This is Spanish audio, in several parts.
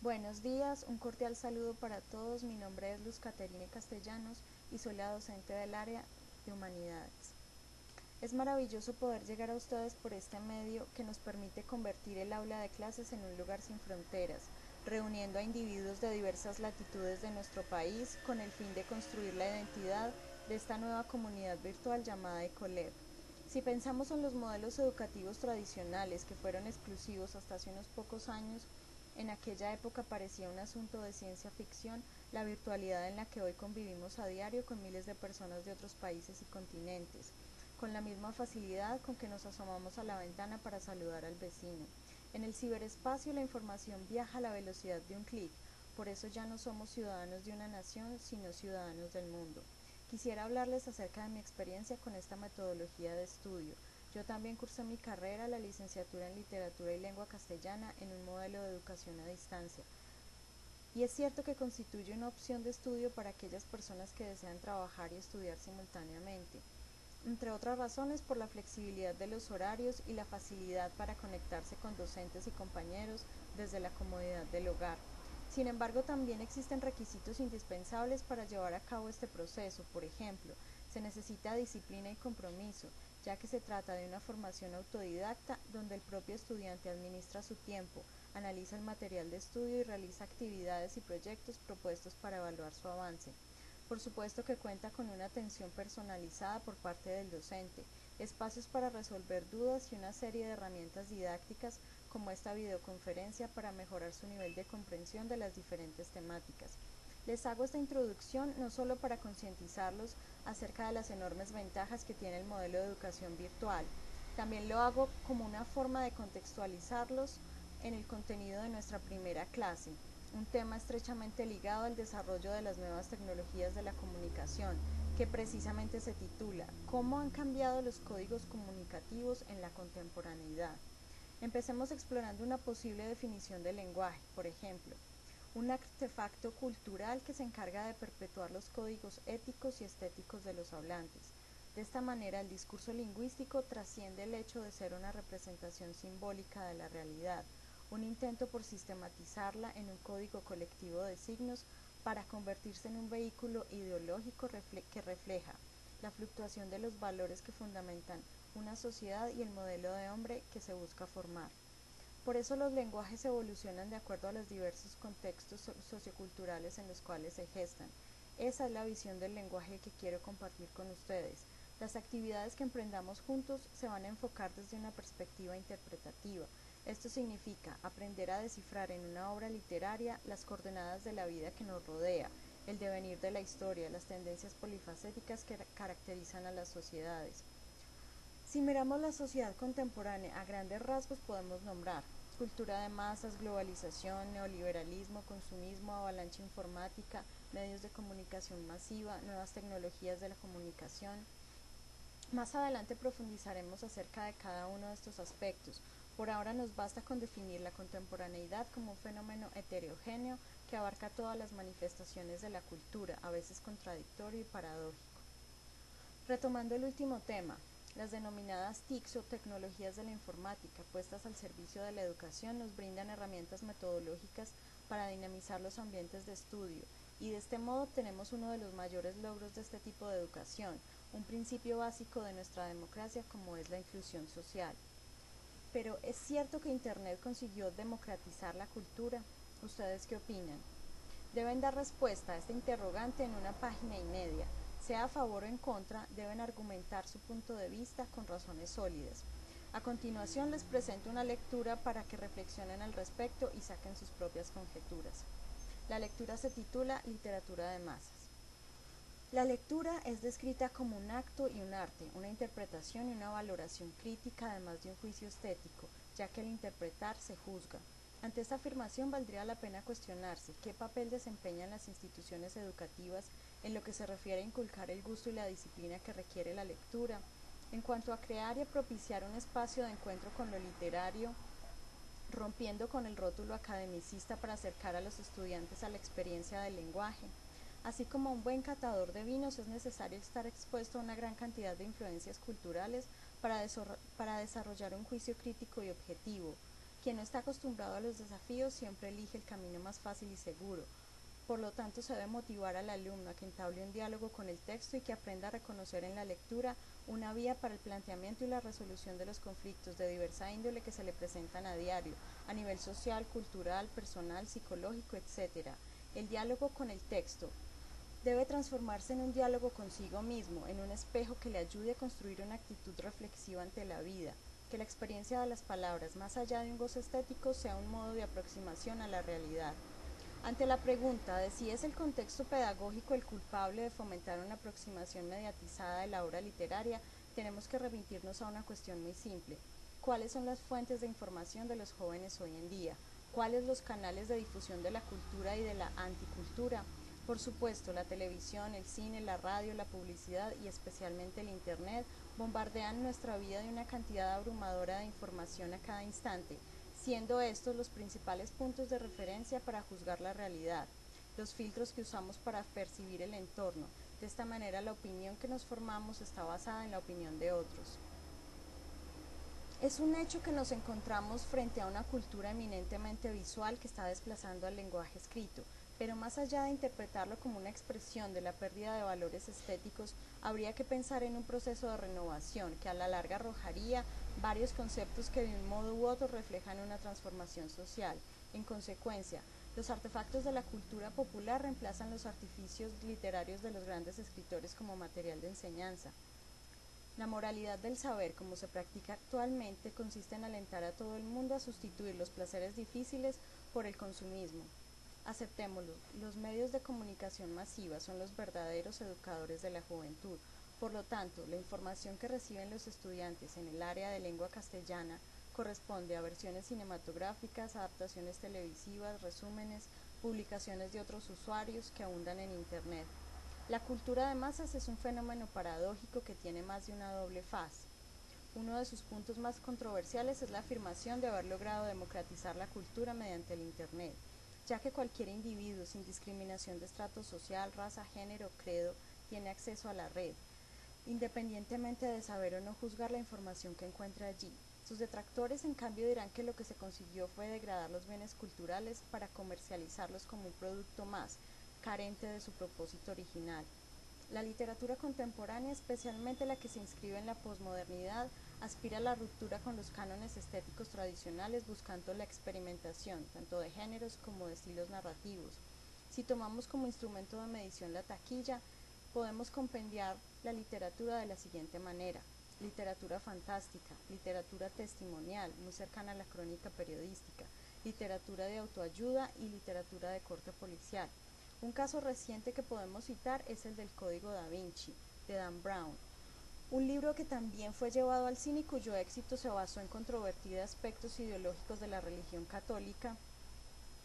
Buenos días, un cordial saludo para todos. Mi nombre es Luz Caterine Castellanos y soy la docente del área de Humanidades. Es maravilloso poder llegar a ustedes por este medio que nos permite convertir el aula de clases en un lugar sin fronteras, reuniendo a individuos de diversas latitudes de nuestro país con el fin de construir la identidad de esta nueva comunidad virtual llamada Ecolab. Si pensamos en los modelos educativos tradicionales que fueron exclusivos hasta hace unos pocos años, en aquella época parecía un asunto de ciencia ficción la virtualidad en la que hoy convivimos a diario con miles de personas de otros países y continentes, con la misma facilidad con que nos asomamos a la ventana para saludar al vecino. En el ciberespacio la información viaja a la velocidad de un clic, por eso ya no somos ciudadanos de una nación, sino ciudadanos del mundo. Quisiera hablarles acerca de mi experiencia con esta metodología de estudio. Yo también cursé mi carrera, la licenciatura en Literatura y Lengua Castellana, en un modelo de educación a distancia. Y es cierto que constituye una opción de estudio para aquellas personas que desean trabajar y estudiar simultáneamente, entre otras razones por la flexibilidad de los horarios y la facilidad para conectarse con docentes y compañeros desde la comodidad del hogar. Sin embargo, también existen requisitos indispensables para llevar a cabo este proceso. Por ejemplo, se necesita disciplina y compromiso, ya que se trata de una formación autodidacta donde el propio estudiante administra su tiempo, analiza el material de estudio y realiza actividades y proyectos propuestos para evaluar su avance. Por supuesto que cuenta con una atención personalizada por parte del docente, espacios para resolver dudas y una serie de herramientas didácticas como esta videoconferencia para mejorar su nivel de comprensión de las diferentes temáticas. Les hago esta introducción no solo para concientizarlos acerca de las enormes ventajas que tiene el modelo de educación virtual, también lo hago como una forma de contextualizarlos en el contenido de nuestra primera clase, un tema estrechamente ligado al desarrollo de las nuevas tecnologías de la comunicación, que precisamente se titula ¿Cómo han cambiado los códigos comunicativos en la contemporaneidad? Empecemos explorando una posible definición del lenguaje, por ejemplo, un artefacto cultural que se encarga de perpetuar los códigos éticos y estéticos de los hablantes. De esta manera, el discurso lingüístico trasciende el hecho de ser una representación simbólica de la realidad, un intento por sistematizarla en un código colectivo de signos para convertirse en un vehículo ideológico que refleja la fluctuación de los valores que fundamentan una sociedad y el modelo de hombre que se busca formar. Por eso los lenguajes evolucionan de acuerdo a los diversos contextos socioculturales en los cuales se gestan. Esa es la visión del lenguaje que quiero compartir con ustedes. Las actividades que emprendamos juntos se van a enfocar desde una perspectiva interpretativa. Esto significa aprender a descifrar en una obra literaria las coordenadas de la vida que nos rodea, el devenir de la historia, las tendencias polifacéticas que caracterizan a las sociedades. Si miramos la sociedad contemporánea a grandes rasgos podemos nombrar cultura de masas, globalización, neoliberalismo, consumismo, avalancha informática, medios de comunicación masiva, nuevas tecnologías de la comunicación. Más adelante profundizaremos acerca de cada uno de estos aspectos. Por ahora nos basta con definir la contemporaneidad como un fenómeno heterogéneo que abarca todas las manifestaciones de la cultura, a veces contradictorio y paradójico. Retomando el último tema, las denominadas TICs o tecnologías de la informática puestas al servicio de la educación nos brindan herramientas metodológicas para dinamizar los ambientes de estudio y de este modo obtenemos uno de los mayores logros de este tipo de educación, un principio básico de nuestra democracia como es la inclusión social. Pero ¿es cierto que Internet consiguió democratizar la cultura? ¿Ustedes qué opinan? Deben dar respuesta a este interrogante en una página y media. Sea a favor o en contra, deben argumentar su punto de vista con razones sólidas. A continuación les presento una lectura para que reflexionen al respecto y saquen sus propias conjeturas. La lectura se titula Literatura de masas. La lectura es descrita como un acto y un arte, una interpretación y una valoración crítica, además de un juicio estético, ya que al interpretar se juzga. Ante esta afirmación valdría la pena cuestionarse qué papel desempeñan las instituciones educativas en lo que se refiere a inculcar el gusto y la disciplina que requiere la lectura. En cuanto a crear y propiciar un espacio de encuentro con lo literario, rompiendo con el rótulo academicista para acercar a los estudiantes a la experiencia del lenguaje. Así como un buen catador de vinos es necesario estar expuesto a una gran cantidad de influencias culturales para desarrollar un juicio crítico y objetivo. Quien no está acostumbrado a los desafíos siempre elige el camino más fácil y seguro. Por lo tanto, se debe motivar al alumno a que entable un diálogo con el texto y que aprenda a reconocer en la lectura una vía para el planteamiento y la resolución de los conflictos de diversa índole que se le presentan a diario, a nivel social, cultural, personal, psicológico, etc. El diálogo con el texto debe transformarse en un diálogo consigo mismo, en un espejo que le ayude a construir una actitud reflexiva ante la vida, que la experiencia de las palabras, más allá de un gozo estético, sea un modo de aproximación a la realidad. Ante la pregunta de si es el contexto pedagógico el culpable de fomentar una aproximación mediatizada de la obra literaria, tenemos que remitirnos a una cuestión muy simple. ¿Cuáles son las fuentes de información de los jóvenes hoy en día? ¿Cuáles los canales de difusión de la cultura y de la anticultura? Por supuesto, la televisión, el cine, la radio, la publicidad y especialmente el Internet bombardean nuestra vida de una cantidad abrumadora de información a cada instante, siendo estos los principales puntos de referencia para juzgar la realidad, los filtros que usamos para percibir el entorno. De esta manera, la opinión que nos formamos está basada en la opinión de otros. Es un hecho que nos encontramos frente a una cultura eminentemente visual que está desplazando al lenguaje escrito, pero más allá de interpretarlo como una expresión de la pérdida de valores estéticos, habría que pensar en un proceso de renovación que a la larga arrojaría varios conceptos que de un modo u otro reflejan una transformación social. En consecuencia, los artefactos de la cultura popular reemplazan los artificios literarios de los grandes escritores como material de enseñanza. La moralidad del saber, como se practica actualmente, consiste en alentar a todo el mundo a sustituir los placeres difíciles por el consumismo. Aceptémoslo, los medios de comunicación masiva son los verdaderos educadores de la juventud. Por lo tanto, la información que reciben los estudiantes en el área de lengua castellana corresponde a versiones cinematográficas, adaptaciones televisivas, resúmenes, publicaciones de otros usuarios que abundan en Internet. La cultura de masas es un fenómeno paradójico que tiene más de una doble faz. Uno de sus puntos más controversiales es la afirmación de haber logrado democratizar la cultura mediante el Internet, ya que cualquier individuo, sin discriminación de estrato social, raza, género o credo, tiene acceso a la red, independientemente de saber o no juzgar la información que encuentra allí. Sus detractores, en cambio, dirán que lo que se consiguió fue degradar los bienes culturales para comercializarlos como un producto más, carente de su propósito original. La literatura contemporánea, especialmente la que se inscribe en la posmodernidad, aspira a la ruptura con los cánones estéticos tradicionales, buscando la experimentación, tanto de géneros como de estilos narrativos. Si tomamos como instrumento de medición la taquilla, podemos compendiar la literatura de la siguiente manera: literatura fantástica, literatura testimonial, muy cercana a la crónica periodística, literatura de autoayuda y literatura de corte policial. Un caso reciente que podemos citar es el del Código da Vinci, de Dan Brown, un libro que también fue llevado al cine y cuyo éxito se basó en controvertidos aspectos ideológicos de la religión católica,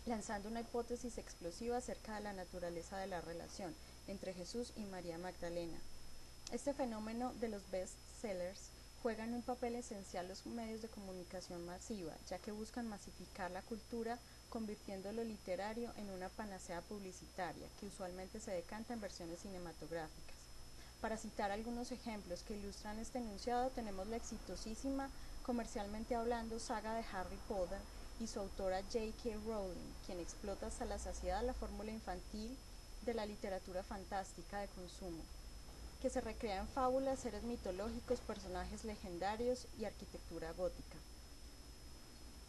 lanzando una hipótesis explosiva acerca de la naturaleza de la relación entre Jesús y María Magdalena. Este fenómeno de los bestsellers juegan un papel esencial los medios de comunicación masiva, ya que buscan masificar la cultura, convirtiendo lo literario en una panacea publicitaria, que usualmente se decanta en versiones cinematográficas. Para citar algunos ejemplos que ilustran este enunciado, tenemos la exitosísima, comercialmente hablando, saga de Harry Potter y su autora J.K. Rowling, quien explota hasta la saciedad la fórmula infantil de la literatura fantástica de consumo, que se recrea en fábulas, seres mitológicos, personajes legendarios y arquitectura gótica.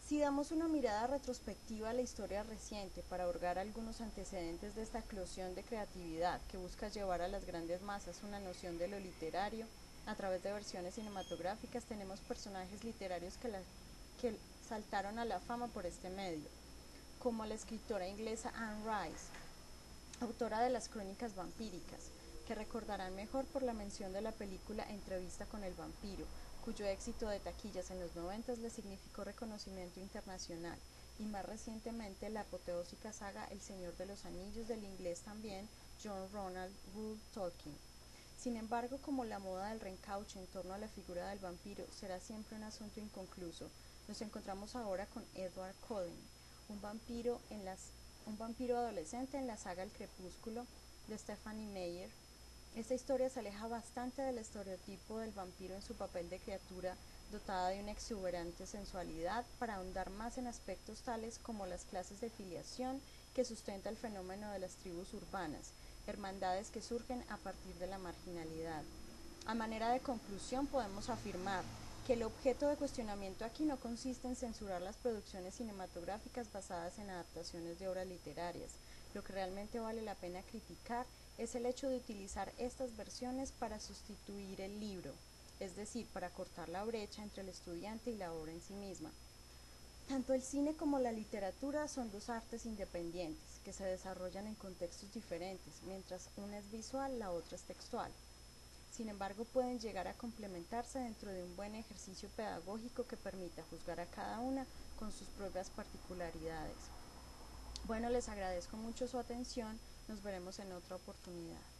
Si damos una mirada retrospectiva a la historia reciente para hurgar algunos antecedentes de esta eclosión de creatividad que busca llevar a las grandes masas una noción de lo literario a través de versiones cinematográficas, tenemos personajes literarios que saltaron a la fama por este medio, como la escritora inglesa Anne Rice, autora de las crónicas vampíricas, que recordarán mejor por la mención de la película Entrevista con el vampiro, cuyo éxito de taquillas en los 90 le significó reconocimiento internacional, y más recientemente la apoteósica saga El Señor de los Anillos del inglés también John Ronald Reuel Tolkien. Sin embargo, como la moda del reencauche en torno a la figura del vampiro será siempre un asunto inconcluso, nos encontramos ahora con Edward Cullen, un vampiro adolescente en la saga El Crepúsculo de Stephenie Meyer. Esta historia se aleja bastante del estereotipo del vampiro en su papel de criatura dotada de una exuberante sensualidad para ahondar más en aspectos tales como las clases de filiación que sustenta el fenómeno de las tribus urbanas, hermandades que surgen a partir de la marginalidad. A manera de conclusión podemos afirmar que el objeto de cuestionamiento aquí no consiste en censurar las producciones cinematográficas basadas en adaptaciones de obras literarias. Lo que realmente vale la pena criticar es el hecho de utilizar estas versiones para sustituir el libro, es decir, para cortar la brecha entre el estudiante y la obra en sí misma. Tanto el cine como la literatura son dos artes independientes que se desarrollan en contextos diferentes, mientras una es visual, la otra es textual. Sin embargo, pueden llegar a complementarse dentro de un buen ejercicio pedagógico que permita juzgar a cada una con sus propias particularidades. Bueno, les agradezco mucho su atención, nos veremos en otra oportunidad.